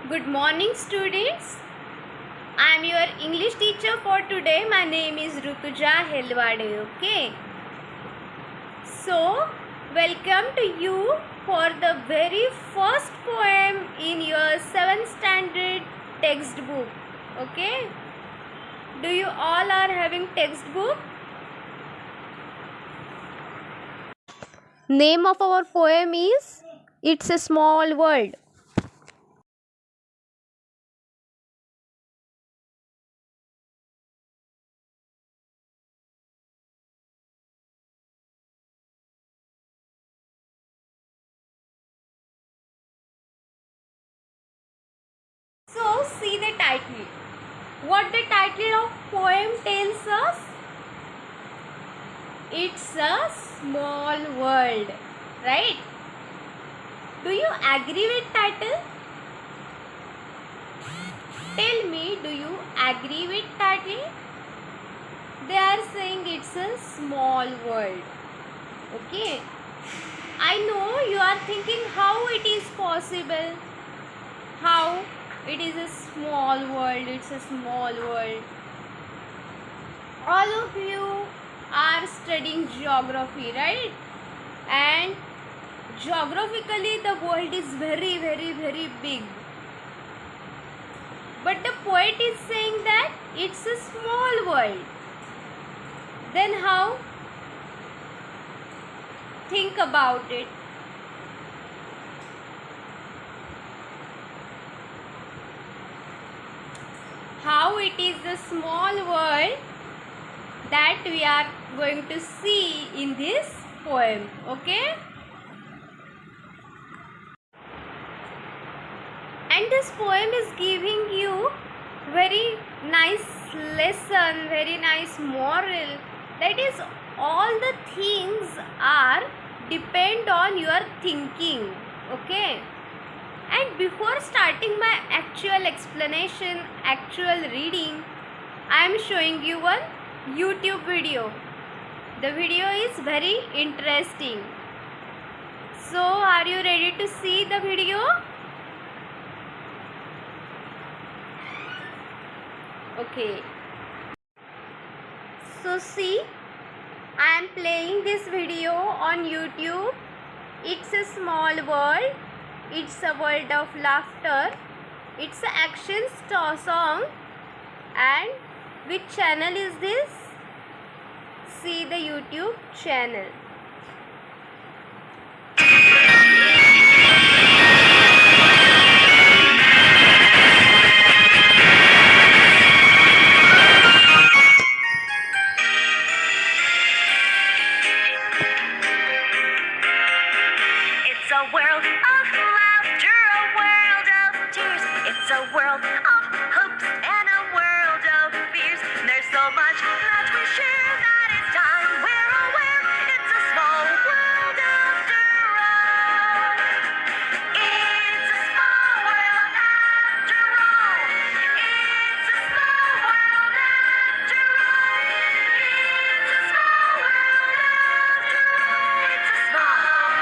Good morning, students. I am your English teacher for today. My name is Rutuja Helwade. Okay. So, welcome to you for the very first poem in your 7th standard textbook. Okay. Do you all are having textbook? Name of our poem is It's a Small World. So, see the title. What the title of poem tells us? It's a small world, right? Do you agree with title? Tell me, do you agree with title? They are saying it's a small world. Okay. I know you are thinking how it is possible. How it is a small world. It's a small world. All of you are studying geography, right? And geographically the world is very big, but the poet is saying that it's a small world. Then how? Think about it. How it is a small world that we are going to see in this poem. Okay. And this poem is giving you very nice lesson, very nice moral. That is, all the things are depend on your thinking. Okay. And before starting my actual explanation, actual reading, I am showing you one YouTube video. The video is very interesting. So, are you ready to see the video? Okay. So see, I am playing this video on YouTube. It's a small world. It's a world of laughter. It's an action song. And which channel is this? See the YouTube channel. It's a world of laughter, a world of tears. It's a world of hopes and a world of fears. There's so much that we share that it's time we're aware. It's a small world after all. It's a small world after all. It's a small world after all. It's a small world after all. It's a small world.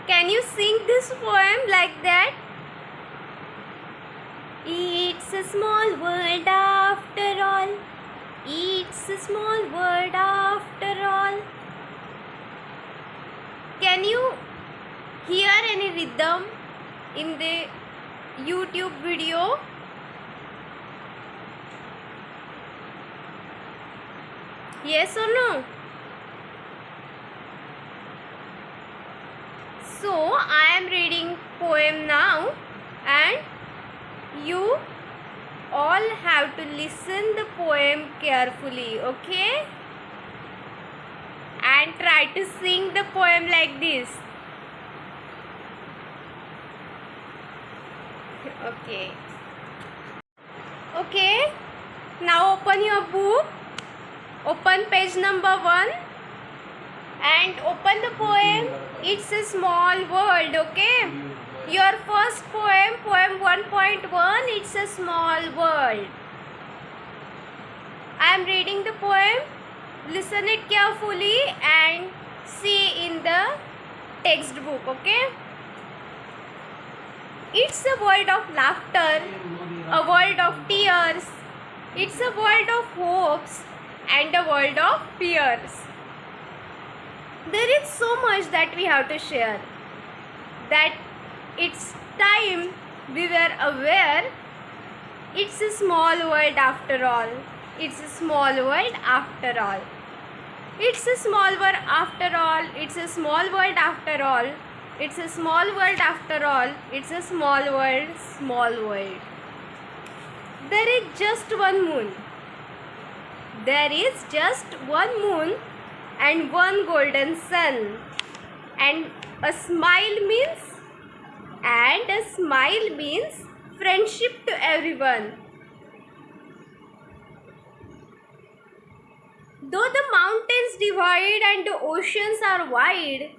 Can you sing this poem like that? It's a small world after all. It's a small world after all. Can you hear any rhythm in the YouTube video? Yes or no? So I am reading poem now, and you all have to listen the poem carefully, okay? And try to sing the poem like this. Okay, now open your book, open page number 1 and open the poem It's a Small World. Okay, your first poem 1.1, It's a Small World. I am reading the poem. Listen it carefully and see in the textbook. Okay, it's a world of laughter, a world of tears. It's a world of hopes and a world of fears. There is so much that we have to share, that it's time we were aware it's a small world after all. It's a small world after all. It's a small world after all. It's a small world after all. It's a small world after all. It's a small world, small world. There is just one moon. There is just one moon and one golden sun. And a smile means friendship to everyone. Though the mountains divide and the oceans are wide,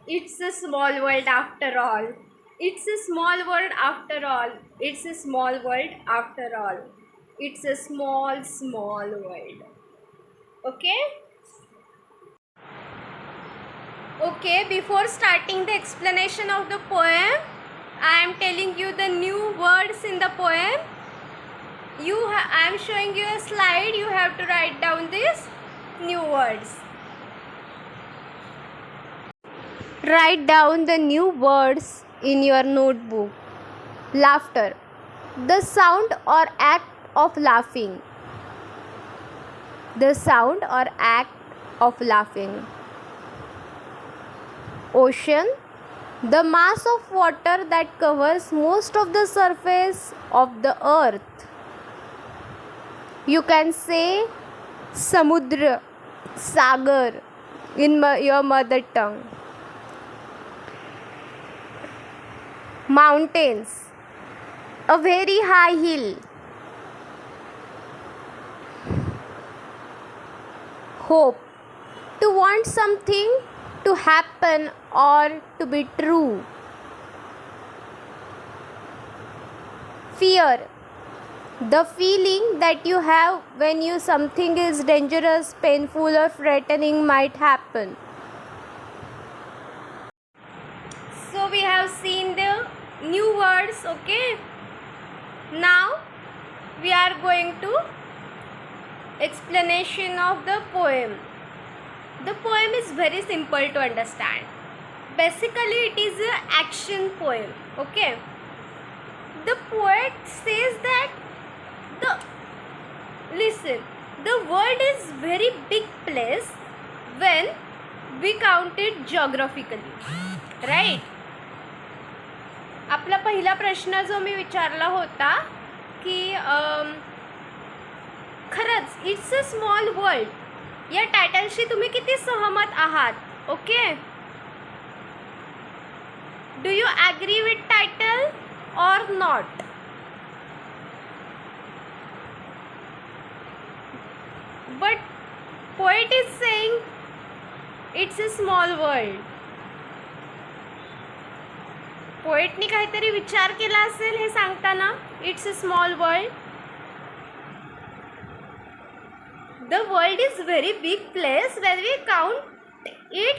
it's a small world after all. It's a small world after all. It's a small world after all. It's a small, small world. Okay? Okay, before starting the explanation of the poem, I am telling you the new words in the poem. I am showing you a slide. You have to write down these new words. Write down the new words in your notebook. Laughter, the sound or act of laughing. The sound or act of laughing. Ocean, the mass of water that covers most of the surface of the earth. You can say Samudra, Sagar in your mother tongue. Mountains, a very high hill. Hope, to want something to happen or to be true. Fear, the feeling that you have when something is dangerous, painful or threatening might happen. So we have seen the new words, okay? Now we are going to explanation of the poem. The poem is very simple to understand. Basically it is an action poem, okay? The poet says that the world is very big place when we count it geographically, right? आपला पहिला प्रश्न जो मी विचारला होता की खरंच it's a small world या टायटलशी तुम्ही किती सहमत आहात? Okay, do you agree with title or not? But poet is saying it's a small world. पोएटनी काहीतरी विचार केला असेल हे सांगताना. It's a small world. The world is very big place when we count it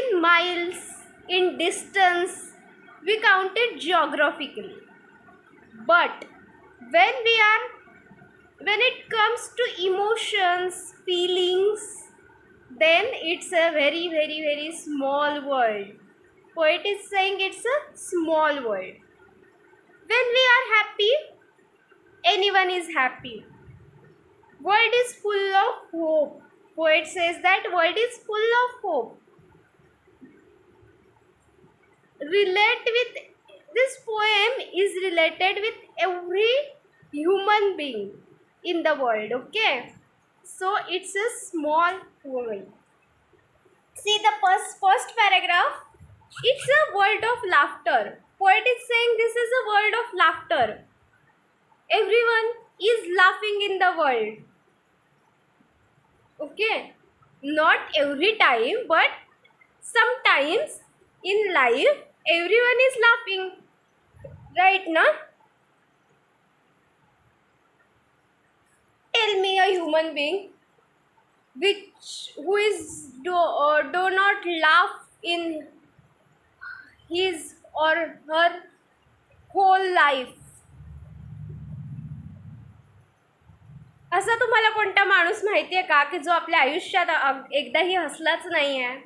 in miles, in distance, we count it geographically. But when it comes to emotions, feelings, then it's a very, very, very small world. Poet is saying it's a small world. When we are happy, anyone is happy. World is full of hope. Poet says that world is full of hope. Relate with this poem is related with every human being in the world. Okay, so it's a small poem. See the first paragraph. It's a world of laughter. Poet is saying this is a world of laughter. Everyone is laughing in the world. Okay, not every time, but sometimes in life everyone is laughing, right? Na, tell me a human being who is do not laugh in his or her whole life. असा तुम्हाला कोणता माणूस माहिती आहे का की जो आपल्या आयुष्यात एकदाही हसलाच नाही आहे?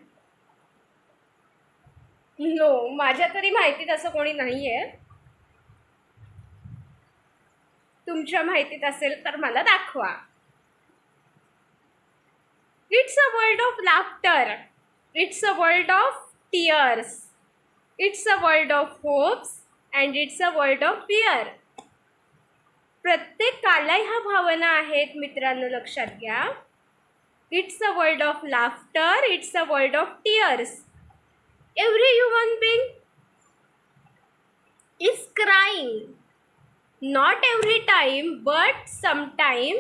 नो, माझ्या तरी माहितीत असं कोणी नाही आहे. तुमच्या माहितीत असेल तर मला दाखवा. It's a world of laughter, it's a world of tears, it's a world of hopes and it's a world of fear. प्रत्येकाला ह्या भावना आहेत मित्रांनो, लक्षात घ्या. It's a world of laughter, it's a world of tears. Every human being is crying. Not every time, but sometime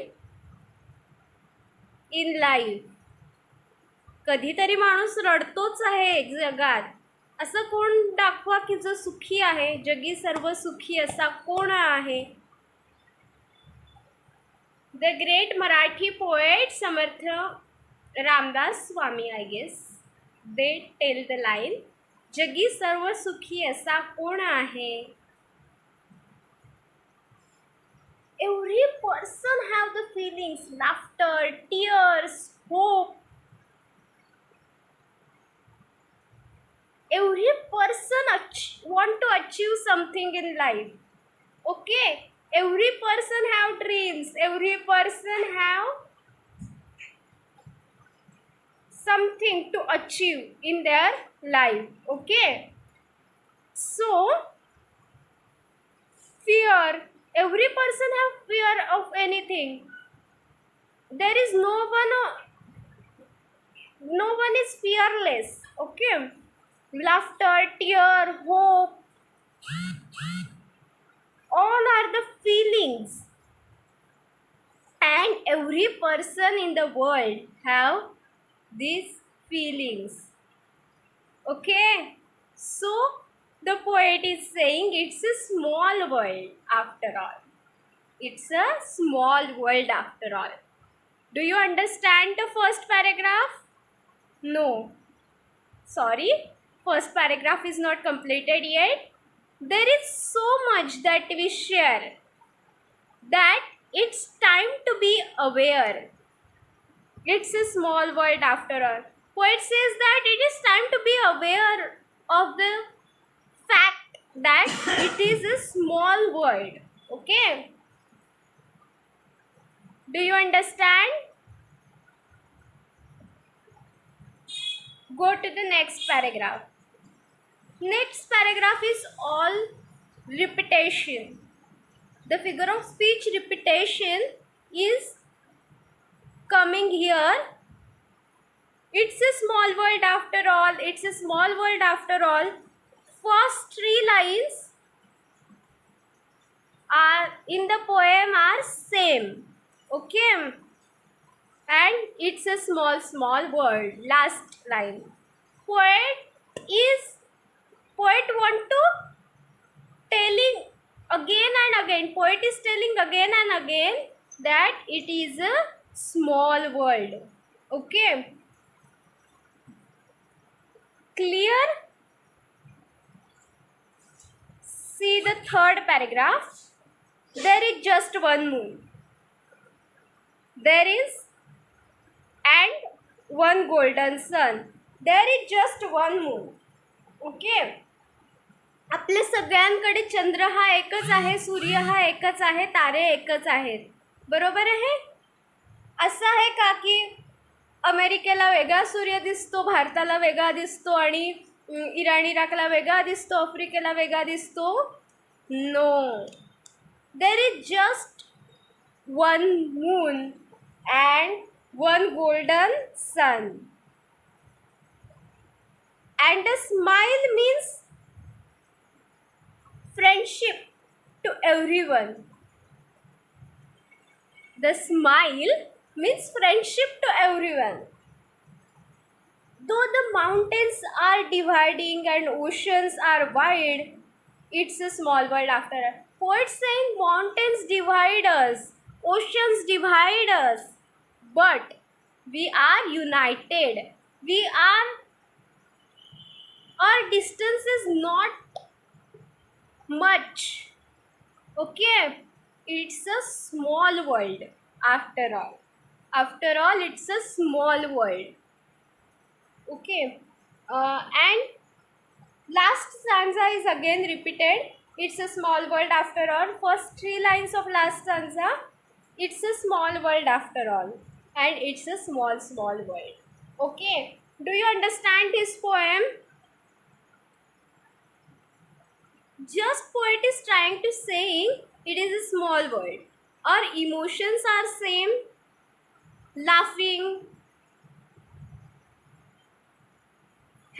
in life. कधीतरी माणूस रडतोच आहे जगात. असं कोण दाखवा की जो सुखी आहे? जगी सर्व सुखी असा कोण आहे? The great Marathi poet Samarth Ramdas Swami, I guess, they tell the line, जगी सर्व सुखी असा कोण आहे? Every person have the feelings, laughter, tears, hope. Every person want to achieve something in life. Okay, every person have dreams, every person have something to achieve in their life. Okay, so fear, every person have fear of anything. There is no one is fearless. Okay, laughter, tear, hope, all are the feelings, and every person in the world have these feelings. Okay, so the poet is saying it's a small world after all. It's a small world after all. Do you understand the first paragraph? No, sorry, first paragraph is not completed yet. There is so much that we share that it's time to be aware. It's a small world after all. Poet says that it is time to be aware of the fact that it is a small world. Okay, do you understand? Go to the next paragraph. Next paragraph is all repetition. The figure of speech repetition is coming here. It's a small world after all. It's a small world after all. First 3 lines are in the poem are same. Okay, and it's a small world. Last line. Poet want to telling again and again. Poet is telling again and again that it is a small world. Okay, clear? See the third paragraph. There is just one moon. There is and one golden sun. There is just one moon. Okay. आपल्या सगळ्यांकडे चंद्र हा एकच आहे, सूर्य हा एकच आहे, तारे एकच आहेत. बरोबर आहे. असं आहे का की अमेरिकेला वेगळा सूर्य दिसतो, भारताला वेगळा दिसतो आणि इराण इराकला वेगळा दिसतो, आफ्रिकेला वेगळा दिसतो? No. There is just one moon and one golden sun. And the smile means friendship to everyone. The smile means friendship to everyone. Though the mountains are dividing and oceans are wide, it's a small world after all. Poets saying mountains divide us, oceans divide us, but we are united. Our distance is not much. Okay, it's a small world after all. After all, it's a small world. Okay, and last stanza is again repeated. It's a small world after all. First 3 lines of last stanza. It's a small world after all, and it's a small world. Okay, do you understand this poem? Just poet is trying to saying it is a small world. Our emotions are same. Laughing,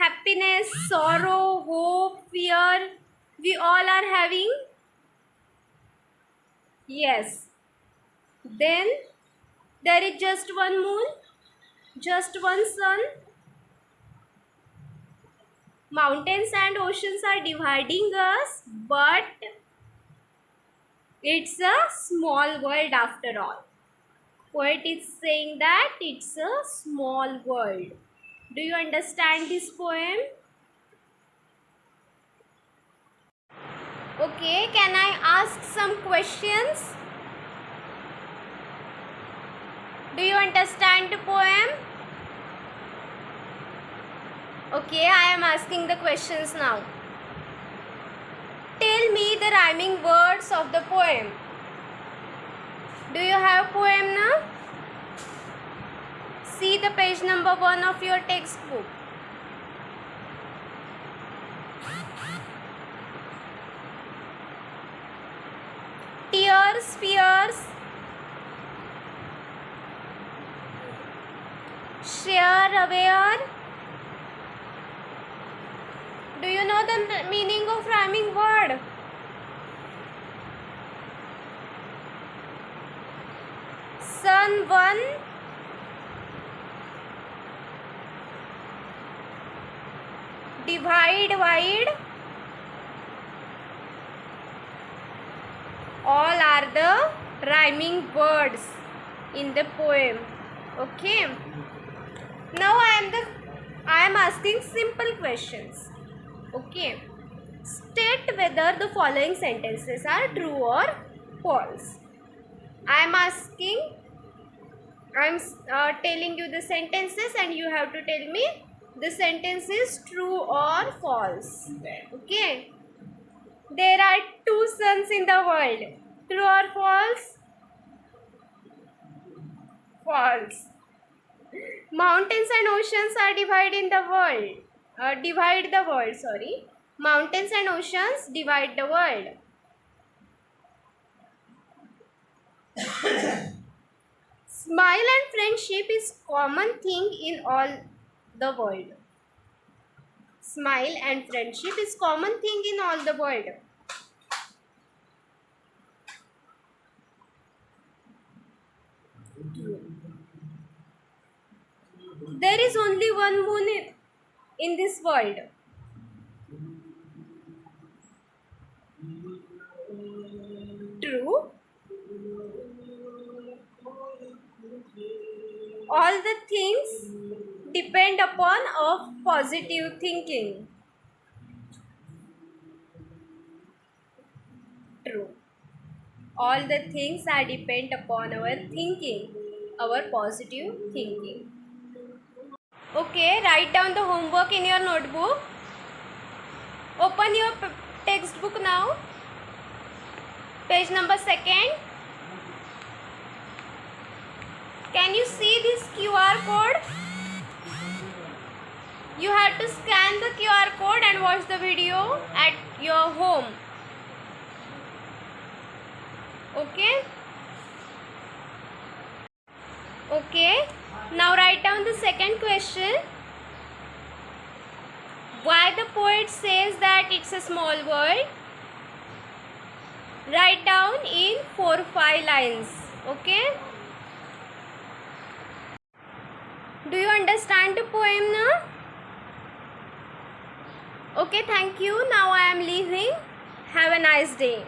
happiness, sorrow, hope, fear, we all are having. Yes. Then there is just one moon, just one sun. Mountains and oceans are dividing us, but it's a small world after all. Poet is saying that it's a small world. Do you understand this poem? Okay, can I ask some questions? Do you understand the poem? Okay, I am asking the questions now. Tell me the rhyming words of the poem. Do you have poem now? See the page number 1 of your textbook. Tears, fears, share, aware. Do you know the meaning of rhyming word? Sun, one. Divide, wide. All are the rhyming words in the poem. Okay. Now I am asking simple questions. Okay, state whether the following sentences are true or false. I am telling you the sentences and you have to tell me the sentence is true or false. Okay, there are 2 suns in the world. True or false? False. Mountains and oceans are divided the world. Mountains and oceans divide the world. Smile and friendship is common thing in all the world. Smile and friendship is common thing in all the world. There is only one moon in this world. True. All the things depend upon of positive thinking. true. All the things are depend upon our thinking, our positive thinking. Okay, write down the homework in your notebook. Open your textbook now. Page number 2nd. Can you see this QR code? You have to scan the QR code and watch the video at your home. Okay? Okay. Now write down the second question. Why the poet says that it's a small world? Write down in 4-5 lines. Okay? Do you understand the poem now? Okay, thank you. Now I am leaving. Have a nice day.